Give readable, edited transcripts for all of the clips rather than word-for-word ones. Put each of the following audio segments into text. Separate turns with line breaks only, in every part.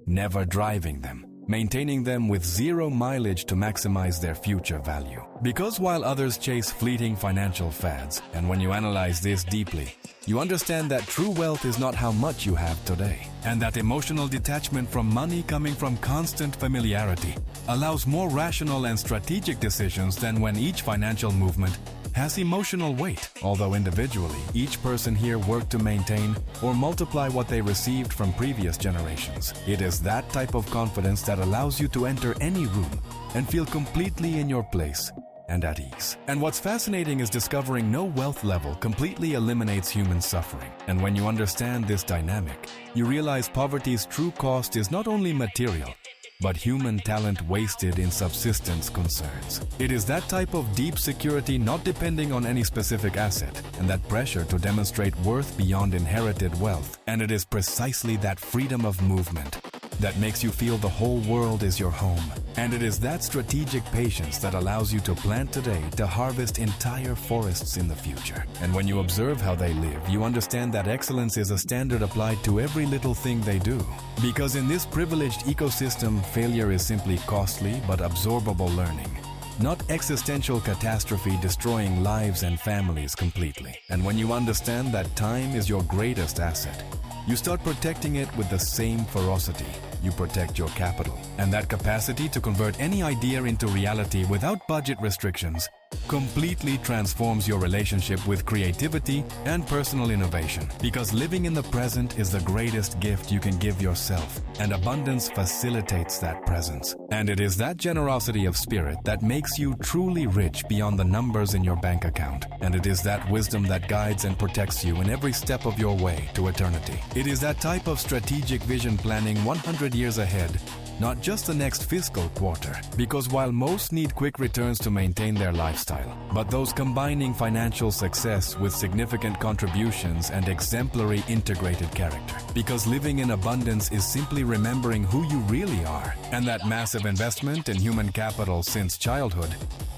never driving them, maintaining them with zero mileage to maximize their future value. Because while others chase fleeting financial fads, and when you analyze this deeply, you understand that true wealth is not how much you have today, and that emotional detachment from money coming from constant familiarity allows more rational and strategic decisions than when each financial movement has emotional weight. Although individually, each person here worked to maintain or multiply what they received from previous generations. It is that type of confidence that allows you to enter any room and feel completely in your place and at ease. And what's fascinating is discovering no wealth level completely eliminates human suffering. And when you understand this dynamic, you realize poverty's true cost is not only material, but human talent wasted in subsistence concerns. It is that type of deep security not depending on any specific asset, and that pressure to demonstrate worth beyond inherited wealth. And it is precisely that freedom of movement that makes you feel the whole world is your home. And it is that strategic patience that allows you to plant today to harvest entire forests in the future. And when you observe how they live, you understand that excellence is a standard applied to every little thing they do. Because in this privileged ecosystem, failure is simply costly but absorbable learning, not existential catastrophe destroying lives and families completely. And when you understand that time is your greatest asset, you start protecting it with the same ferocity you protect your capital. And that capacity to convert any idea into reality without budget restrictions completely transforms your relationship with creativity and personal innovation. Because living in the present is the greatest gift you can give yourself, and abundance facilitates that presence. And it is that generosity of spirit that makes you truly rich beyond the numbers in your bank account. And it is that wisdom that guides and protects you in every step of your way to eternity. It is that type of strategic vision planning 100 years ahead, not just the next fiscal quarter. Because while most need quick returns to maintain their lifestyle, but those combining financial success with significant contributions and exemplary integrated character. Because living in abundance is simply remembering who you really are, and that massive investment in human capital since childhood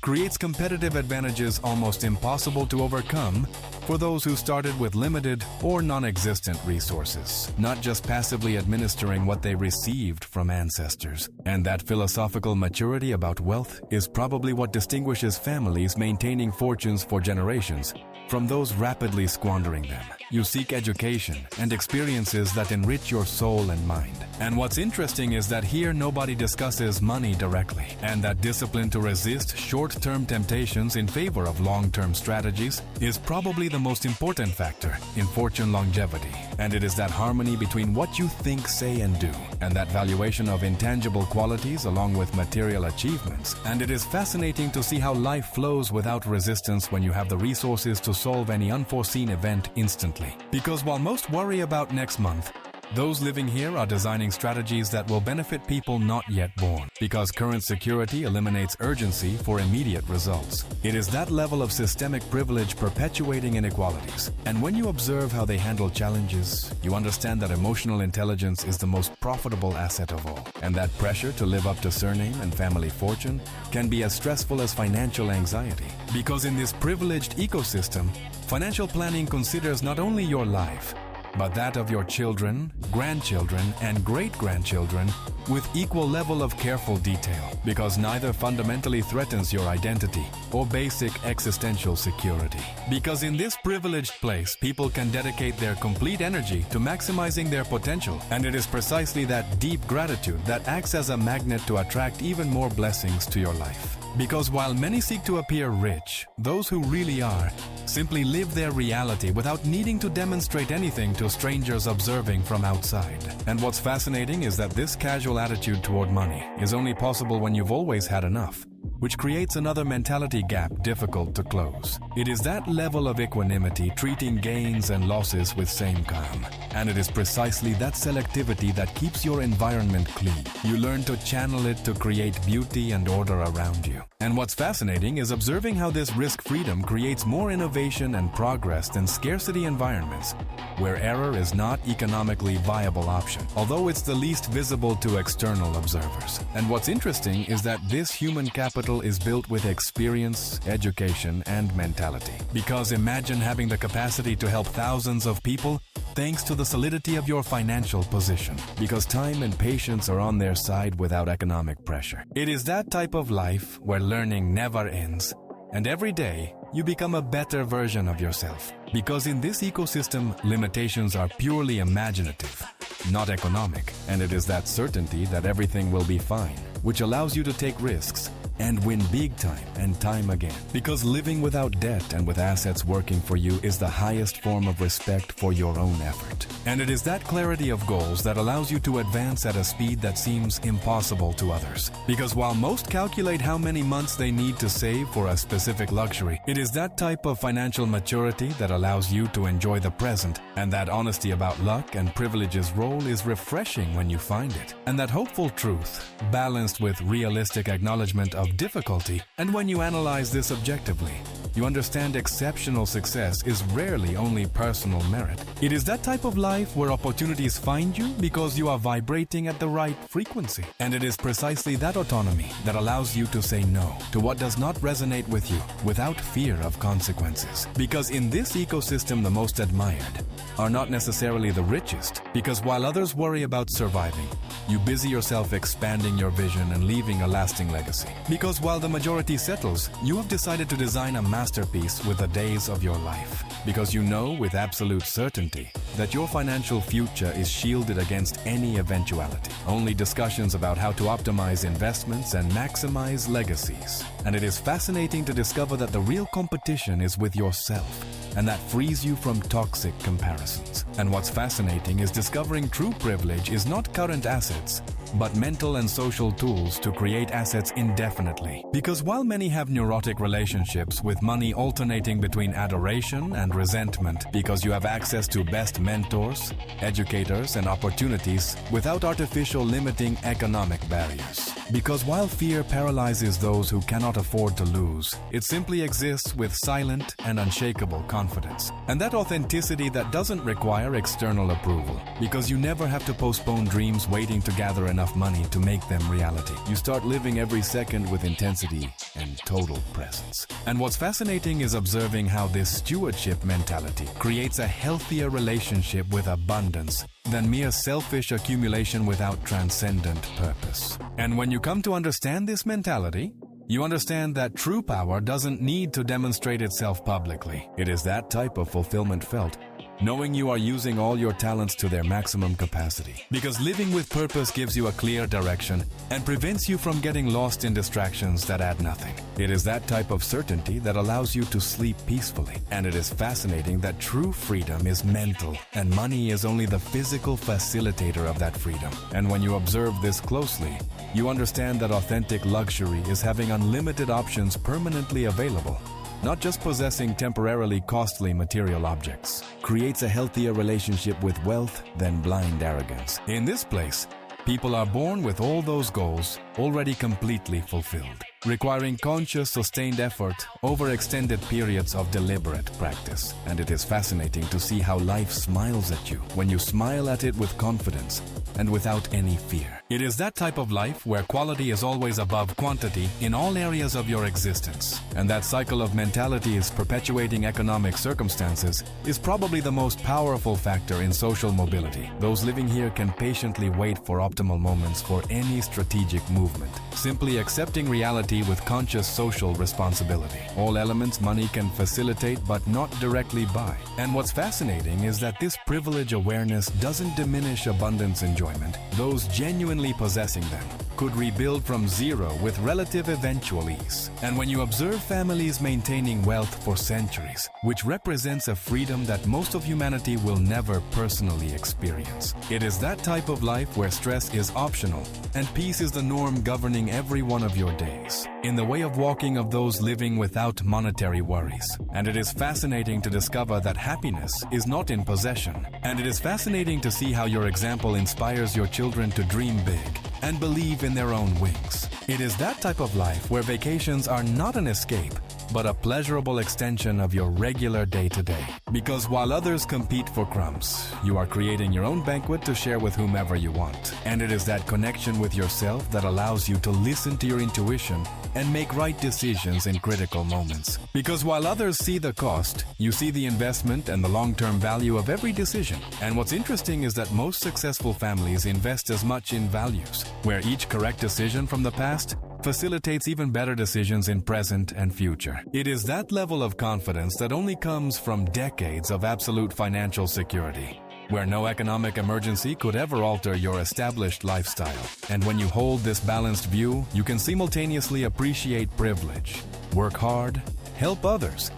creates competitive advantages almost impossible to overcome for those who started with limited or non-existent resources, not just passively administering what they received from ancestors. And that philosophical maturity about wealth is probably what distinguishes families maintaining fortunes for generations from those rapidly squandering them. You seek education and experiences that enrich your soul and mind. And what's interesting is that here nobody discusses money directly, and that discipline to resist short-term temptations in favor of long-term strategies is probably the most important factor in fortune longevity. And it is that harmony between what you think, say, and do, and that valuation of intangible qualities along with material achievements. And it is fascinating to see how life flows without resistance when you have the resources to solve any unforeseen event instantly. Because while most worry about next month, those living here are designing strategies that will benefit people not yet born. Because current security eliminates urgency for immediate results. It is that level of systemic privilege perpetuating inequalities. And when you observe how they handle challenges, you understand that emotional intelligence is the most profitable asset of all. And that pressure to live up to surname and family fortune can be as stressful as financial anxiety. Because in this privileged ecosystem, financial planning considers not only your life, but that of your children, grandchildren, and great-grandchildren with equal level of careful detail, because neither fundamentally threatens your identity or basic existential security. Because in this privileged place, people can dedicate their complete energy to maximizing their potential, and it is precisely that deep gratitude that acts as a magnet to attract even more blessings to your life. Because while many seek to appear rich, those who really are simply live their reality without needing to demonstrate anything to strangers observing from outside. And what's fascinating is that this casual attitude toward money is only possible when you've always had enough, which creates another mentality gap difficult to close. It is that level of equanimity, treating gains and losses with same calm. And it is precisely that selectivity that keeps your environment clean. You learn to channel it to create beauty and order around you. And what's fascinating is observing how this risk freedom creates more innovation and progress than scarcity environments, where error is not economically viable option, although it's the least visible to external observers. And what's interesting is that this human capital capital is built with experience, education, and mentality. Because imagine having the capacity to help thousands of people thanks to the solidity of your financial position. Because time and patience are on their side without economic pressure. It is that type of life where learning never ends, and every day you become a better version of yourself. Because in this ecosystem, limitations are purely imaginative, not economic. And it is that certainty that everything will be fine, which allows you to take risks and win big time and time again. Because living without debt and with assets working for you is the highest form of respect for your own effort. And it is that clarity of goals that allows you to advance at a speed that seems impossible to others. Because while most calculate how many months they need to save for a specific luxury, it is that type of financial maturity that allows you to enjoy the present, and that honesty about luck and privilege's role is refreshing when you find it. And that hopeful truth, balanced with realistic acknowledgement of difficulty, and when you analyze this objectively, you understand exceptional success is rarely only personal merit. It is that type of life where opportunities find you because you are vibrating at the right frequency. And it is precisely that autonomy that allows you to say no to what does not resonate with you without fear of consequences. Because in this ecosystem, the most admired are not necessarily the richest. Because while others worry about surviving, you busy yourself expanding your vision and leaving a lasting legacy. Because while the majority settles, you have decided to design a masterpiece with the days of your life. Because you know with absolute certainty that your financial future is shielded against any eventuality. Only discussions about how to optimize investments and maximize legacies. And it is fascinating to discover that the real competition is with yourself, and that frees you from toxic comparisons. And what's fascinating is discovering true privilege is not current assets, but mental and social tools to create assets indefinitely. Because while many have neurotic relationships with money alternating between adoration and resentment, because you have access to best mentors, educators, and opportunities without artificial limiting economic barriers. Because while fear paralyzes those who cannot afford to lose, it simply exists with silent and unshakable confidence. And that authenticity that doesn't require external approval. Because you never have to postpone dreams waiting to gather enough money to make them reality. You start living every second with intensity and total presence. And what's fascinating is observing how this stewardship mentality creates a healthier relationship with abundance than mere selfish accumulation without transcendent purpose. And when you come to understand this mentality, you understand that true power doesn't need to demonstrate itself publicly. It is that type of fulfillment felt knowing you are using all your talents to their maximum capacity. Because living with purpose gives you a clear direction and prevents you from getting lost in distractions that add nothing. It is that type of certainty that allows you to sleep peacefully. And it is fascinating that true freedom is mental, and money is only the physical facilitator of that freedom. And when you observe this closely, you understand that authentic luxury is having unlimited options permanently available. Not just possessing temporarily costly material objects. Creates a healthier relationship with wealth than blind arrogance. In this place, people are born with all those goals already completely fulfilled, requiring conscious, sustained effort over extended periods of deliberate practice. And it is fascinating to see how life smiles at you when you smile at it with confidence and without any fear. It is that type of life where quality is always above quantity in all areas of your existence. And that cycle of mentality is perpetuating economic circumstances is probably the most powerful factor in social mobility. Those living here can patiently wait for optimal moments for any strategic movement, simply accepting reality with conscious social responsibility. All elements money can facilitate but not directly buy. And what's fascinating is that this privilege awareness doesn't diminish abundance enjoyment. Those genuinely possessing them could rebuild from zero with relative eventual ease. And when you observe families maintaining wealth for centuries, which represents a freedom that most of humanity will never personally experience, it is that type of life where stress is optional and peace is the norm governing every one of your days, in the way of walking of those living without monetary worries. And it is fascinating to discover that happiness is not in possession. And it is fascinating to see how your example inspires your children to dream big and believe in their own wings. It is that type of life where vacations are not an escape, but a pleasurable extension of your regular day-to-day. Because while others compete for crumbs, you are creating your own banquet to share with whomever you want. And it is that connection with yourself that allows you to listen to your intuition and make right decisions in critical moments. Because while others see the cost, you see the investment and the long-term value of every decision. And what's interesting is that most successful families invest as much in values, where each correct decision from the past facilitates even better decisions in present and future. It is that level of confidence that only comes from decades of absolute financial security, where no economic emergency could ever alter your established lifestyle. And when you hold this balanced view, you can simultaneously appreciate privilege, work hard, help others,